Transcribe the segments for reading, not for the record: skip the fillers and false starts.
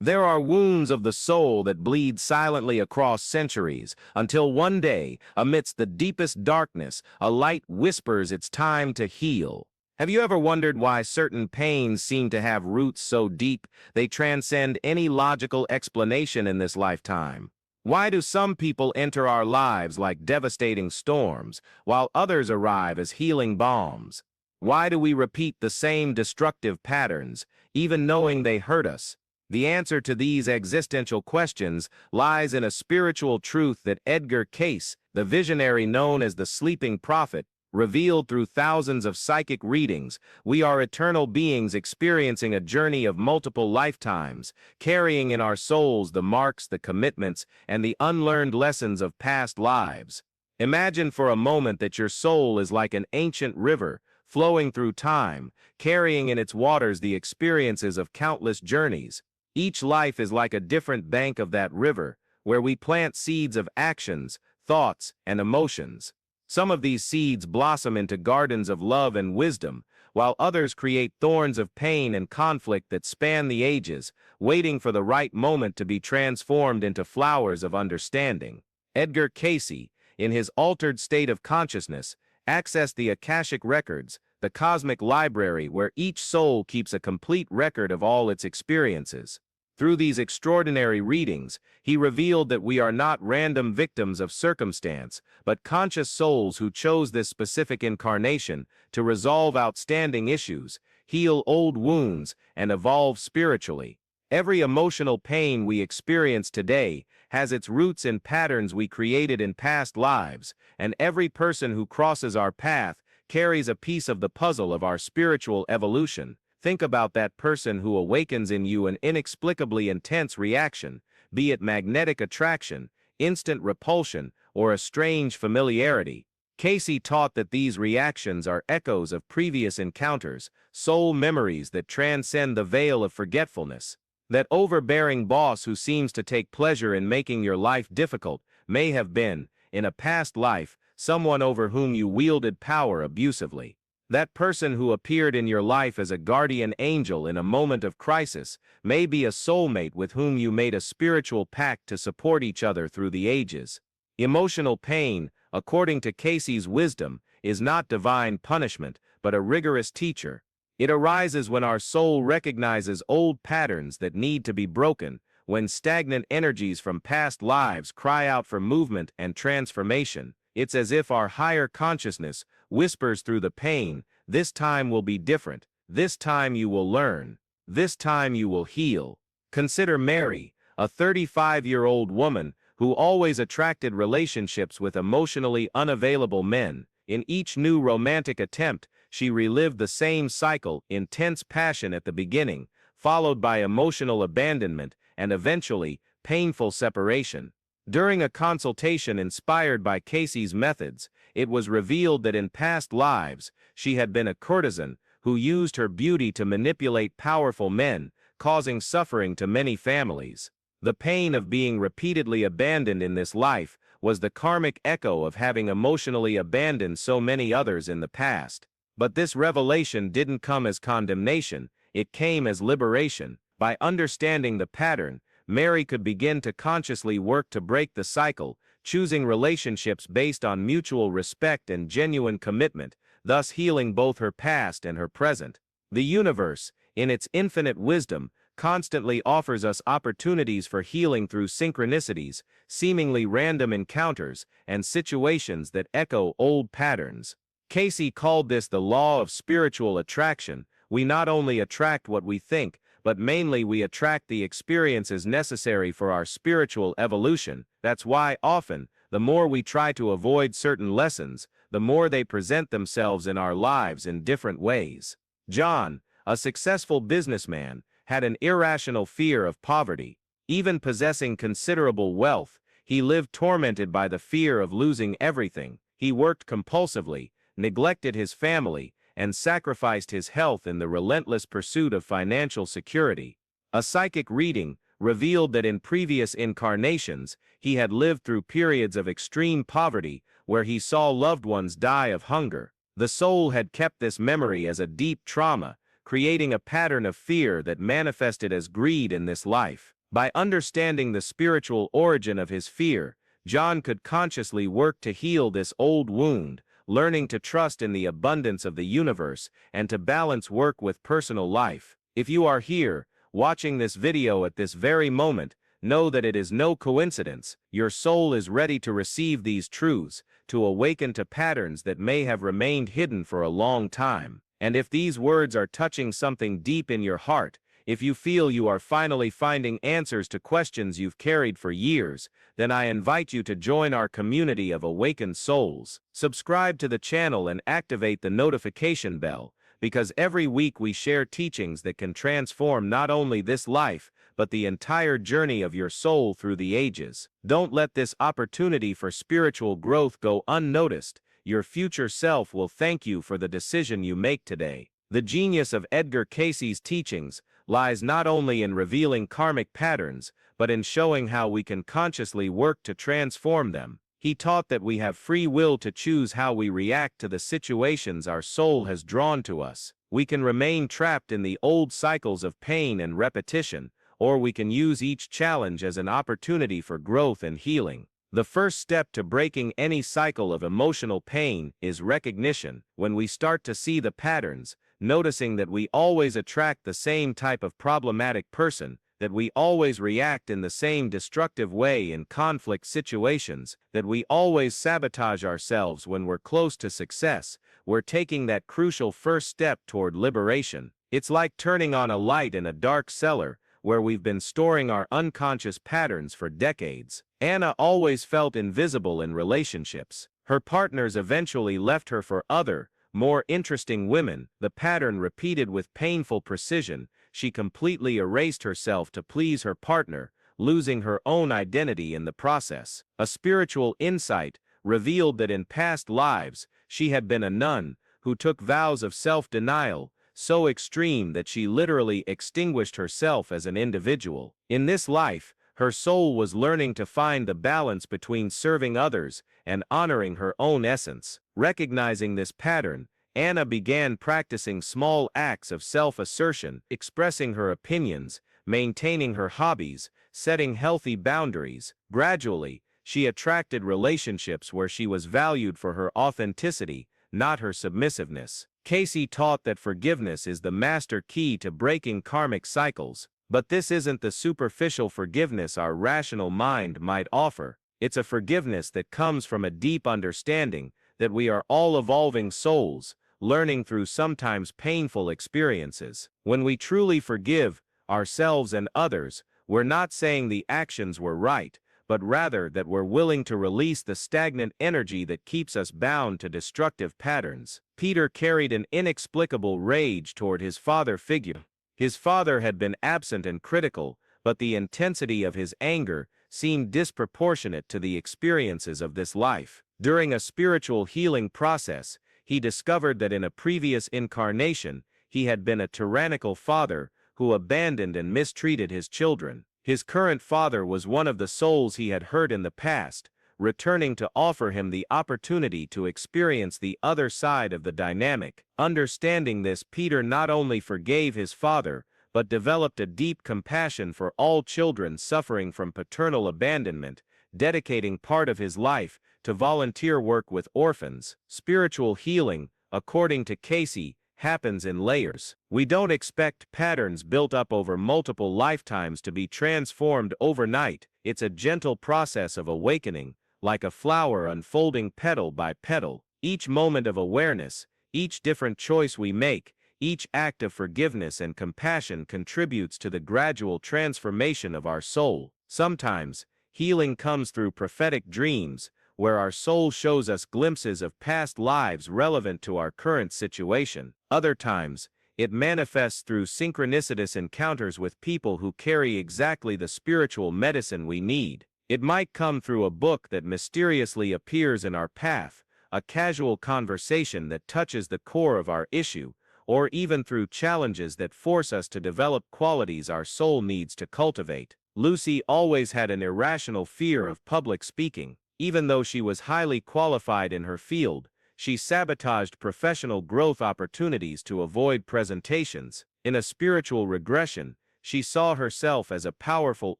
There are wounds of the soul that bleed silently across centuries, until one day, amidst the deepest darkness, a light whispers it's time to heal. Have you ever wondered why certain pains seem to have roots so deep they transcend any logical explanation in this lifetime? Why do some people enter our lives like devastating storms, while others arrive as healing balms? Why do we repeat the same destructive patterns, even knowing they hurt us? The answer to these existential questions lies in a spiritual truth that Edgar Cayce, the visionary known as the Sleeping Prophet, revealed through thousands of psychic readings. We are eternal beings experiencing a journey of multiple lifetimes, carrying in our souls the marks, the commitments, and the unlearned lessons of past lives. Imagine for a moment that your soul is like an ancient river, flowing through time, carrying in its waters the experiences of countless journeys. Each life is like a different bank of that river, where we plant seeds of actions, thoughts, and emotions. Some of these seeds blossom into gardens of love and wisdom, while others create thorns of pain and conflict that span the ages, waiting for the right moment to be transformed into flowers of understanding. Edgar Cayce, in his altered state of consciousness, accessed the Akashic records, the cosmic library where each soul keeps a complete record of all its experiences. Through these extraordinary readings, he revealed that we are not random victims of circumstance, but conscious souls who chose this specific incarnation to resolve outstanding issues, heal old wounds, and evolve spiritually. Every emotional pain we experience today has its roots in patterns we created in past lives, and every person who crosses our path carries a piece of the puzzle of our spiritual evolution. Think about that person who awakens in you an inexplicably intense reaction, be it magnetic attraction, instant repulsion, or a strange familiarity. Cayce taught that these reactions are echoes of previous encounters, soul memories that transcend the veil of forgetfulness. That overbearing boss who seems to take pleasure in making your life difficult may have been, in a past life, someone over whom you wielded power abusively. That person who appeared in your life as a guardian angel in a moment of crisis may be a soulmate with whom you made a spiritual pact to support each other through the ages. Emotional pain, according to Cayce's wisdom, is not divine punishment, but a rigorous teacher. It arises when our soul recognizes old patterns that need to be broken, when stagnant energies from past lives cry out for movement and transformation. It's as if our higher consciousness whispers through the pain, "This time will be different. This time you will learn. This time you will heal." Consider Mary, a 35-year-old woman who always attracted relationships with emotionally unavailable men. In each new romantic attempt, she relived the same cycle: intense passion at the beginning, followed by emotional abandonment, and eventually, painful separation. During a consultation inspired by Cayce's methods, it was revealed that in past lives, she had been a courtesan who used her beauty to manipulate powerful men, causing suffering to many families. The pain of being repeatedly abandoned in this life was the karmic echo of having emotionally abandoned so many others in the past. But this revelation didn't come as condemnation, it came as liberation. By understanding the pattern, Mary could begin to consciously work to break the cycle, choosing relationships based on mutual respect and genuine commitment, thus healing both her past and her present. The universe, in its infinite wisdom, constantly offers us opportunities for healing through synchronicities, seemingly random encounters, and situations that echo old patterns. Cayce called this the law of spiritual attraction. We not only attract what we think, but mainly we attract the experiences necessary for our spiritual evolution. That's why often, the more we try to avoid certain lessons, the more they present themselves in our lives in different ways. John, a successful businessman, had an irrational fear of poverty. Even possessing considerable wealth, he lived tormented by the fear of losing everything. He worked compulsively, neglected his family, and sacrificed his health in the relentless pursuit of financial security. A psychic reading revealed that in previous incarnations, he had lived through periods of extreme poverty where he saw loved ones die of hunger. The soul had kept this memory as a deep trauma, creating a pattern of fear that manifested as greed in this life. By understanding the spiritual origin of his fear, John could consciously work to heal this old wound, learning to trust in the abundance of the universe and to balance work with personal life. If you are here, watching this video at this very moment, know that it is no coincidence. Your soul is ready to receive these truths, to awaken to patterns that may have remained hidden for a long time. And if these words are touching something deep in your heart, if you feel you are finally finding answers to questions you've carried for years, then I invite you to join our community of awakened souls. Subscribe to the channel and activate the notification bell, because every week we share teachings that can transform not only this life, but the entire journey of your soul through the ages. Don't let this opportunity for spiritual growth go unnoticed. Your future self will thank you for the decision you make today. The genius of Edgar Cayce's teachings lies not only in revealing karmic patterns, but in showing how we can consciously work to transform them. He taught that we have free will to choose how we react to the situations our soul has drawn to us. We can remain trapped in the old cycles of pain and repetition, or we can use each challenge as an opportunity for growth and healing. The first step to breaking any cycle of emotional pain is recognition. When we start to see the patterns, noticing that we always attract the same type of problematic person, that we always react in the same destructive way in conflict situations, that we always sabotage ourselves when we're close to success, we're taking that crucial first step toward liberation. It's like turning on a light in a dark cellar, where we've been storing our unconscious patterns for decades. Anna always felt invisible in relationships. Her partners eventually left her for other, more interesting women. The pattern repeated with painful precision. She completely erased herself to please her partner, losing her own identity in the process. A spiritual insight revealed that in past lives, she had been a nun who took vows of self-denial, so extreme that she literally extinguished herself as an individual. In this life, her soul was learning to find the balance between serving others and honoring her own essence. Recognizing this pattern, Anna began practicing small acts of self-assertion, expressing her opinions, maintaining her hobbies, setting healthy boundaries. Gradually, she attracted relationships where she was valued for her authenticity, not her submissiveness. Cayce taught that forgiveness is the master key to breaking karmic cycles, but this isn't the superficial forgiveness our rational mind might offer. It's a forgiveness that comes from a deep understanding that we are all evolving souls, learning through sometimes painful experiences. When we truly forgive ourselves and others, we're not saying the actions were right, but rather that we're willing to release the stagnant energy that keeps us bound to destructive patterns. Peter carried an inexplicable rage toward his father figure. His father had been absent and critical, but the intensity of his anger seemed disproportionate to the experiences of this life. During a spiritual healing process, he discovered that in a previous incarnation, he had been a tyrannical father who abandoned and mistreated his children. His current father was one of the souls he had hurt in the past, returning to offer him the opportunity to experience the other side of the dynamic. Understanding this, Peter not only forgave his father, but developed a deep compassion for all children suffering from paternal abandonment, dedicating part of his life to volunteer work with orphans. Spiritual healing, according to Cayce, happens in layers. We don't expect patterns built up over multiple lifetimes to be transformed overnight. It's a gentle process of awakening, like a flower unfolding petal by petal. Each moment of awareness, each different choice we make, each act of forgiveness and compassion contributes to the gradual transformation of our soul. Sometimes, healing comes through prophetic dreams, where our soul shows us glimpses of past lives relevant to our current situation. Other times, it manifests through synchronicitous encounters with people who carry exactly the spiritual medicine we need. It might come through a book that mysteriously appears in our path, a casual conversation that touches the core of our issue, or even through challenges that force us to develop qualities our soul needs to cultivate. Lucy always had an irrational fear of public speaking. Even though she was highly qualified in her field, she sabotaged professional growth opportunities to avoid presentations. In a spiritual regression, she saw herself as a powerful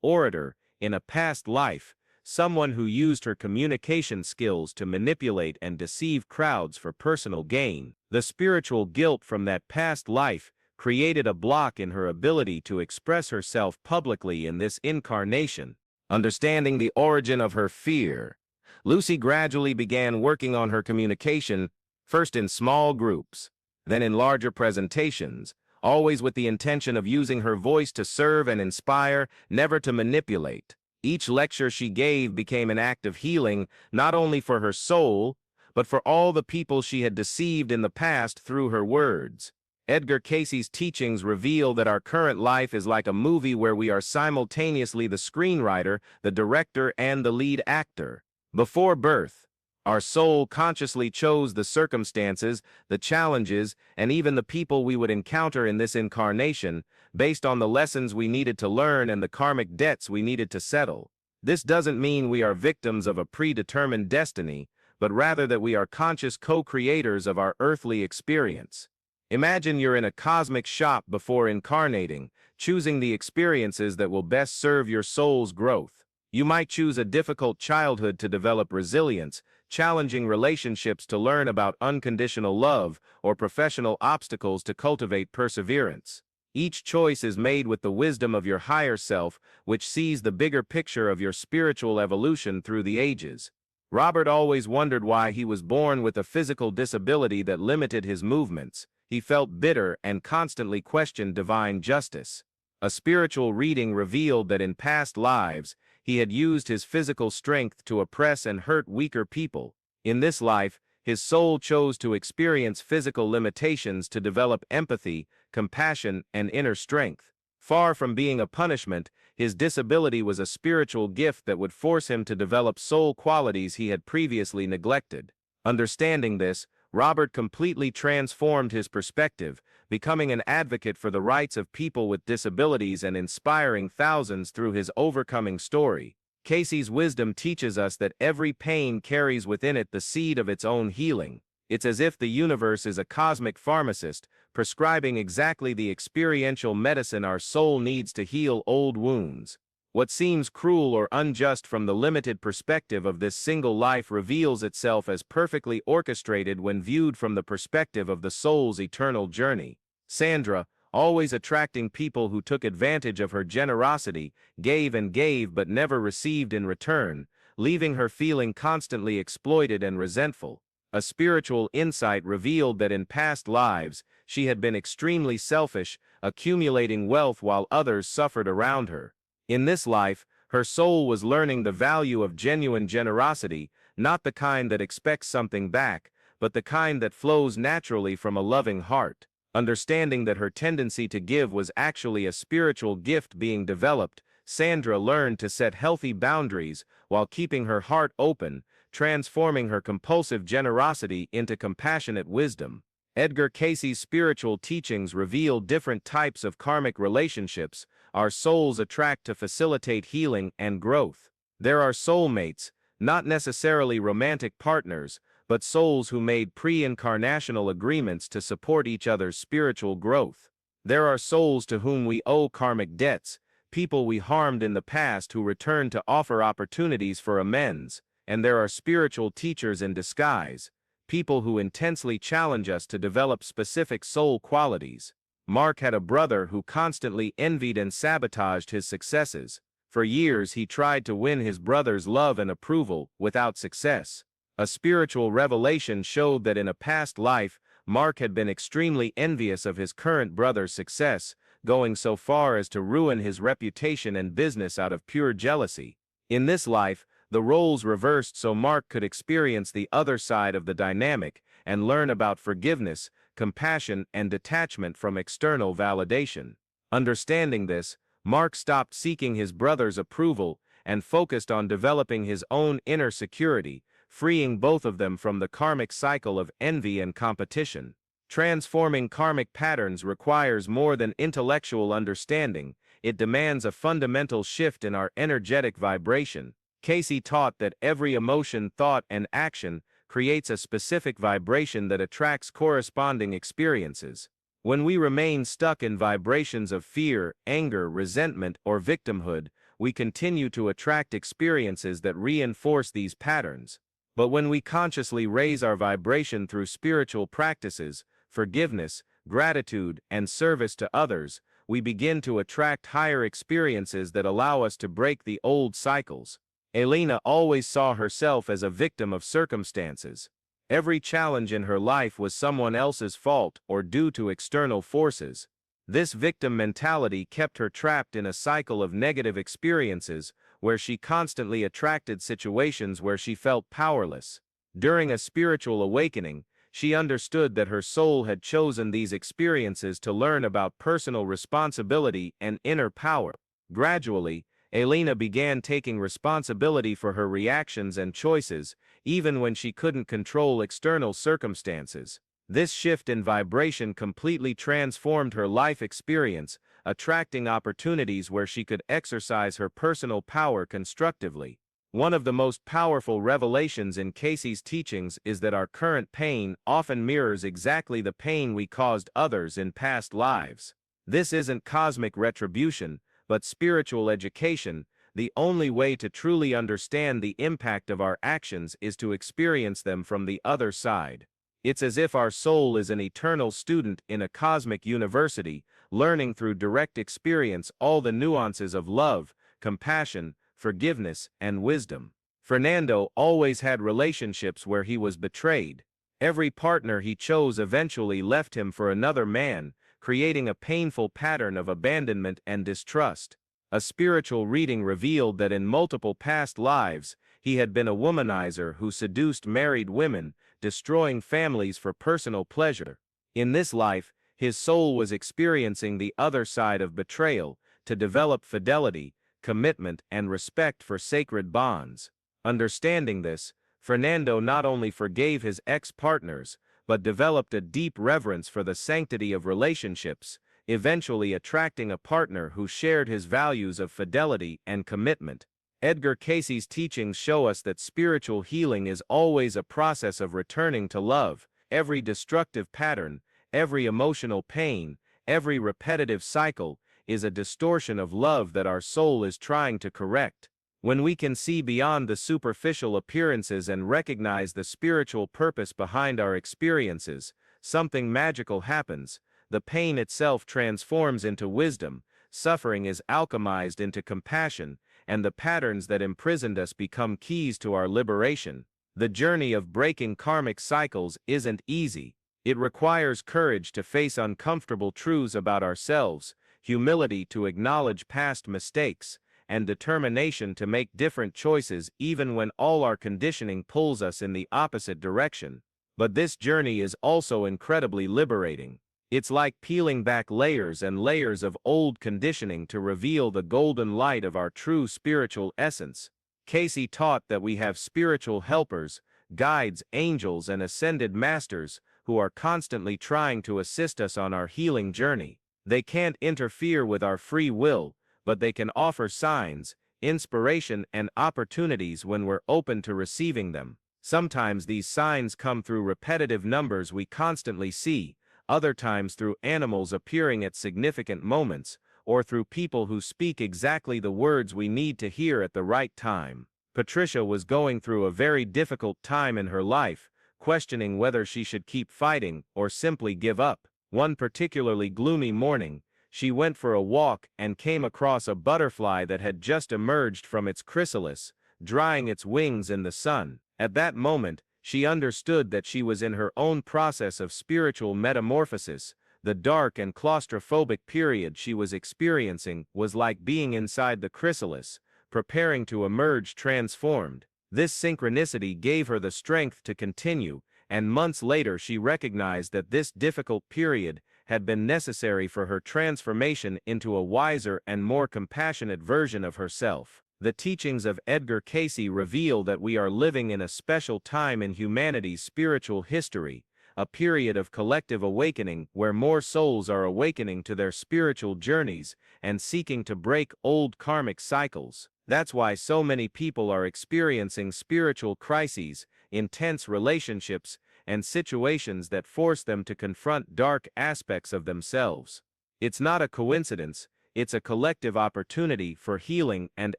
orator in a past life, someone who used her communication skills to manipulate and deceive crowds for personal gain. The spiritual guilt from that past life created a block in her ability to express herself publicly in this incarnation. Understanding the origin of her fear, Lucy gradually began working on her communication, first in small groups, then in larger presentations, always with the intention of using her voice to serve and inspire, never to manipulate. Each lecture she gave became an act of healing, not only for her soul, but for all the people she had deceived in the past through her words. Edgar Cayce's teachings reveal that our current life is like a movie where we are simultaneously the screenwriter, the director, and the lead actor. Before birth, our soul consciously chose the circumstances, the challenges, and even the people we would encounter in this incarnation, based on the lessons we needed to learn and the karmic debts we needed to settle. This doesn't mean we are victims of a predetermined destiny, but rather that we are conscious co-creators of our earthly experience. Imagine you're in a cosmic shop before incarnating, choosing the experiences that will best serve your soul's growth. You might choose a difficult childhood to develop resilience, challenging relationships to learn about unconditional love, or professional obstacles to cultivate perseverance. Each choice is made with the wisdom of your higher self, which sees the bigger picture of your spiritual evolution through the ages. Robert always wondered why he was born with a physical disability that limited his movements. He felt bitter and constantly questioned divine justice. A spiritual reading revealed that in past lives, he had used his physical strength to oppress and hurt weaker people. In this life, his soul chose to experience physical limitations to develop empathy, compassion, and inner strength. Far from being a punishment, his disability was a spiritual gift that would force him to develop soul qualities he had previously neglected. Understanding this, Robert completely transformed his perspective, becoming an advocate for the rights of people with disabilities and inspiring thousands through his overcoming story. Cayce's wisdom teaches us that every pain carries within it the seed of its own healing. It's as if the universe is a cosmic pharmacist, prescribing exactly the experiential medicine our soul needs to heal old wounds. What seems cruel or unjust from the limited perspective of this single life reveals itself as perfectly orchestrated when viewed from the perspective of the soul's eternal journey. Sandra, always attracting people who took advantage of her generosity, gave and gave but never received in return, leaving her feeling constantly exploited and resentful. A spiritual insight revealed that in past lives, she had been extremely selfish, accumulating wealth while others suffered around her. In this life, her soul was learning the value of genuine generosity, not the kind that expects something back, but the kind that flows naturally from a loving heart. Understanding that her tendency to give was actually a spiritual gift being developed, Sandra learned to set healthy boundaries while keeping her heart open, transforming her compulsive generosity into compassionate wisdom. Edgar Cayce's spiritual teachings reveal different types of karmic relationships our souls attract to facilitate healing and growth. There are soulmates, not necessarily romantic partners, but souls who made pre-incarnational agreements to support each other's spiritual growth. There are souls to whom we owe karmic debts, people we harmed in the past who return to offer opportunities for amends, and there are spiritual teachers in disguise, people who intensely challenge us to develop specific soul qualities. Mark had a brother who constantly envied and sabotaged his successes. For years he tried to win his brother's love and approval, without success. A spiritual revelation showed that in a past life, Mark had been extremely envious of his current brother's success, going so far as to ruin his reputation and business out of pure jealousy. In this life, the roles reversed so Mark could experience the other side of the dynamic and learn about forgiveness, compassion, and detachment from external validation. Understanding this, Mark stopped seeking his brother's approval and focused on developing his own inner security, freeing both of them from the karmic cycle of envy and competition. Transforming karmic patterns requires more than intellectual understanding, it demands a fundamental shift in our energetic vibration. Cayce taught that every emotion, thought, and action creates a specific vibration that attracts corresponding experiences. When we remain stuck in vibrations of fear, anger, resentment, or victimhood, we continue to attract experiences that reinforce these patterns. But when we consciously raise our vibration through spiritual practices, forgiveness, gratitude, and service to others, we begin to attract higher experiences that allow us to break the old cycles. Elena always saw herself as a victim of circumstances. Every challenge in her life was someone else's fault or due to external forces. This victim mentality kept her trapped in a cycle of negative experiences where she constantly attracted situations where she felt powerless. During a spiritual awakening, she understood that her soul had chosen these experiences to learn about personal responsibility and inner power. Gradually, Elena began taking responsibility for her reactions and choices, even when she couldn't control external circumstances. This shift in vibration completely transformed her life experience, attracting opportunities where she could exercise her personal power constructively. One of the most powerful revelations in Cayce's teachings is that our current pain often mirrors exactly the pain we caused others in past lives. This isn't cosmic retribution, but spiritual education. The only way to truly understand the impact of our actions is to experience them from the other side. It's as if our soul is an eternal student in a cosmic university, learning through direct experience all the nuances of love, compassion, forgiveness, and wisdom. Fernando always had relationships where he was betrayed. Every partner he chose eventually left him for another man, creating a painful pattern of abandonment and distrust. A spiritual reading revealed that in multiple past lives, he had been a womanizer who seduced married women, destroying families for personal pleasure. In this life, his soul was experiencing the other side of betrayal, to develop fidelity, commitment, and respect for sacred bonds. Understanding this, Fernando not only forgave his ex-partners, but developed a deep reverence for the sanctity of relationships, eventually attracting a partner who shared his values of fidelity and commitment. Edgar Cayce's teachings show us that spiritual healing is always a process of returning to love. Every destructive pattern, every emotional pain, every repetitive cycle is a distortion of love that our soul is trying to correct. When we can see beyond the superficial appearances and recognize the spiritual purpose behind our experiences, something magical happens. The pain itself transforms into wisdom, suffering is alchemized into compassion, and the patterns that imprisoned us become keys to our liberation. The journey of breaking karmic cycles isn't easy. It requires courage to face uncomfortable truths about ourselves, humility to acknowledge past mistakes, and determination to make different choices even when all our conditioning pulls us in the opposite direction. But this journey is also incredibly liberating. It's like peeling back layers and layers of old conditioning to reveal the golden light of our true spiritual essence. Cayce taught that we have spiritual helpers, guides, angels, and ascended masters who are constantly trying to assist us on our healing journey. They can't interfere with our free will, but they can offer signs, inspiration, and opportunities when we're open to receiving them. Sometimes these signs come through repetitive numbers we constantly see, other times through animals appearing at significant moments, or through people who speak exactly the words we need to hear at the right time. Patricia was going through a very difficult time in her life, questioning whether she should keep fighting or simply give up. One particularly gloomy morning, she went for a walk and came across a butterfly that had just emerged from its chrysalis, drying its wings in the sun. At that moment, she understood that she was in her own process of spiritual metamorphosis. The dark and claustrophobic period she was experiencing was like being inside the chrysalis, preparing to emerge transformed. This synchronicity gave her the strength to continue, and months later she recognized that this difficult period had been necessary for her transformation into a wiser and more compassionate version of herself. The teachings of Edgar Cayce reveal that we are living in a special time in humanity's spiritual history, a period of collective awakening where more souls are awakening to their spiritual journeys and seeking to break old karmic cycles. That's why so many people are experiencing spiritual crises, intense relationships, and situations that force them to confront dark aspects of themselves. It's not a coincidence, it's a collective opportunity for healing and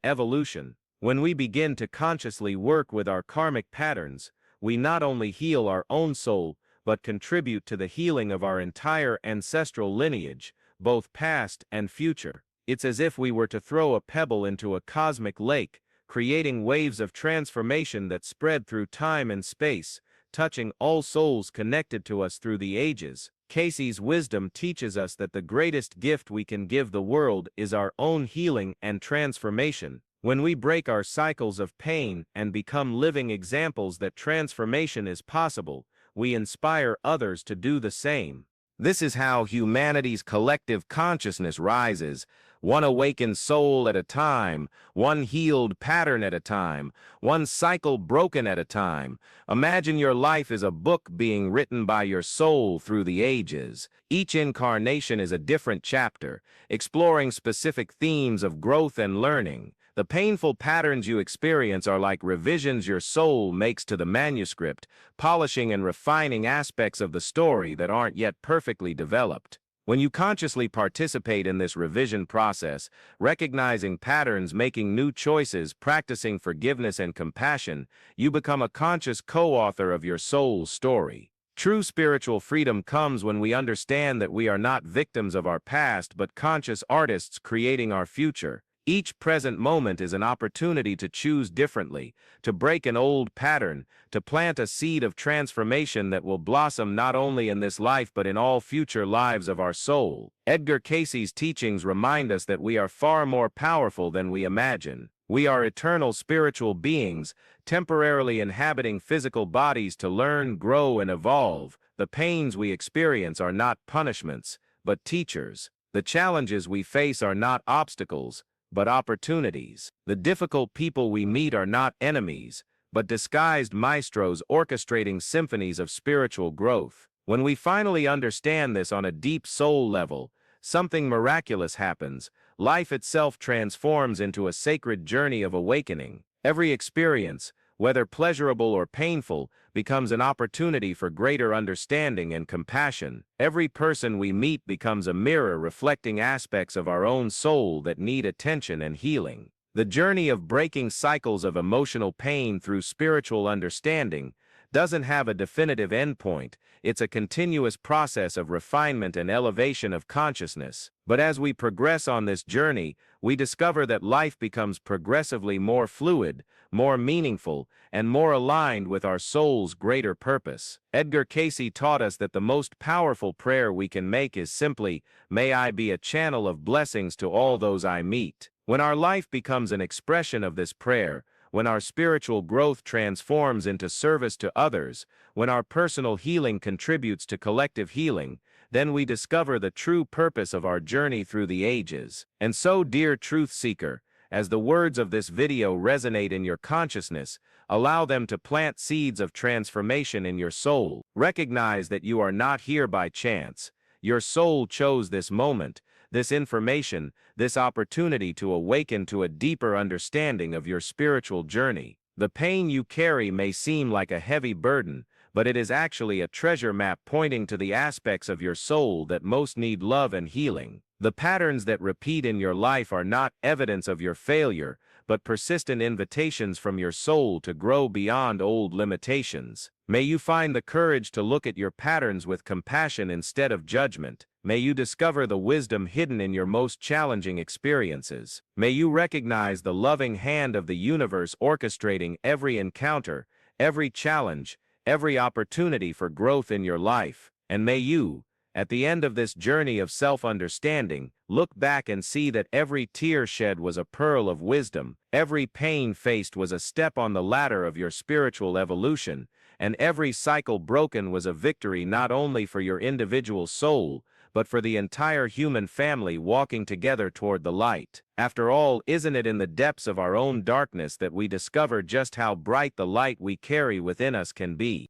evolution. When we begin to consciously work with our karmic patterns, we not only heal our own soul, but contribute to the healing of our entire ancestral lineage, both past and future. It's as if we were to throw a pebble into a cosmic lake, creating waves of transformation that spread through time and space, touching all souls connected to us through the ages. Cayce's wisdom teaches us that the greatest gift we can give the world is our own healing and transformation. When we break our cycles of pain and become living examples that transformation is possible, we inspire others to do the same. This is how humanity's collective consciousness rises, one awakened soul at a time, one healed pattern at a time, one cycle broken at a time. Imagine your life is a book being written by your soul through the ages. Each incarnation is a different chapter, exploring specific themes of growth and learning. The painful patterns you experience are like revisions your soul makes to the manuscript, polishing and refining aspects of the story that aren't yet perfectly developed. When you consciously participate in this revision process, recognizing patterns, making new choices, practicing forgiveness and compassion, you become a conscious co-author of your soul's story. True spiritual freedom comes when we understand that we are not victims of our past but conscious artists creating our future. Each present moment is an opportunity to choose differently, to break an old pattern, to plant a seed of transformation that will blossom not only in this life but in all future lives of our soul. Edgar Cayce's teachings remind us that we are far more powerful than we imagine. We are eternal spiritual beings, temporarily inhabiting physical bodies to learn, grow, and evolve. The pains we experience are not punishments, but teachers. The challenges we face are not obstacles, but opportunities. The difficult people we meet are not enemies, but disguised maestros orchestrating symphonies of spiritual growth. When we finally understand this on a deep soul level, something miraculous happens. Life itself transforms into a sacred journey of awakening. Every experience, whether pleasurable or painful, becomes an opportunity for greater understanding and compassion. Every person we meet becomes a mirror reflecting aspects of our own soul that need attention and healing. The journey of breaking cycles of emotional pain through spiritual understanding doesn't have a definitive endpoint. It's a continuous process of refinement and elevation of consciousness. But as we progress on this journey, we discover that life becomes progressively more fluid, more meaningful, and more aligned with our soul's greater purpose. Edgar Cayce taught us that the most powerful prayer we can make is simply, "May I be a channel of blessings to all those I meet." When our life becomes an expression of this prayer, when our spiritual growth transforms into service to others, when our personal healing contributes to collective healing, then we discover the true purpose of our journey through the ages. And so, dear truth seeker, as the words of this video resonate in your consciousness, allow them to plant seeds of transformation in your soul. Recognize that you are not here by chance. Your soul chose this moment, this information, this opportunity to awaken to a deeper understanding of your spiritual journey. The pain you carry may seem like a heavy burden, but it is actually a treasure map pointing to the aspects of your soul that most need love and healing. The patterns that repeat in your life are not evidence of your failure, but persistent invitations from your soul to grow beyond old limitations. May you find the courage to look at your patterns with compassion instead of judgment. May you discover the wisdom hidden in your most challenging experiences. May you recognize the loving hand of the universe orchestrating every encounter, every challenge, every opportunity for growth in your life. And may you, at the end of this journey of self-understanding, look back and see that every tear shed was a pearl of wisdom, every pain faced was a step on the ladder of your spiritual evolution, and every cycle broken was a victory not only for your individual soul, but for the entire human family walking together toward the light. After all, isn't it in the depths of our own darkness that we discover just how bright the light we carry within us can be?